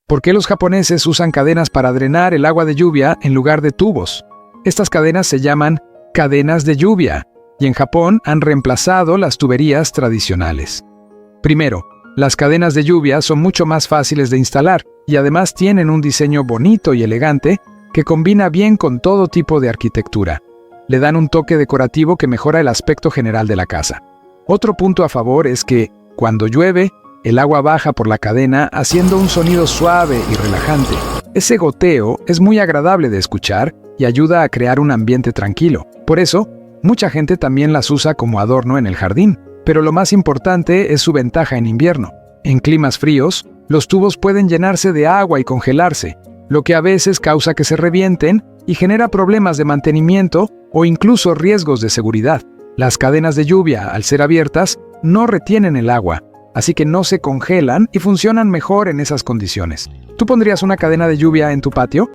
¿Por qué los japoneses usan cadenas para drenar el agua de lluvia en lugar de tubos? Estas cadenas se llaman cadenas de lluvia, y en Japón han reemplazado las tuberías tradicionales. Primero, las cadenas de lluvia son mucho más fáciles de instalar y además tienen un diseño bonito y elegante que combina bien con todo tipo de arquitectura. Le dan un toque decorativo que mejora el aspecto general de la casa. Otro punto a favor es que, cuando llueve, el agua baja por la cadena haciendo un sonido suave y relajante. Ese goteo es muy agradable de escuchar y ayuda a crear un ambiente tranquilo. Por eso, mucha gente también las usa como adorno en el jardín. Pero lo más importante es su ventaja en invierno. En climas fríos, los tubos pueden llenarse de agua y congelarse, lo que a veces causa que se revienten y genera problemas de mantenimiento o incluso riesgos de seguridad. Las cadenas de lluvia, al ser abiertas, no retienen el agua, así que no se congelan y funcionan mejor en esas condiciones. ¿Tú pondrías una cadena de lluvia en tu patio?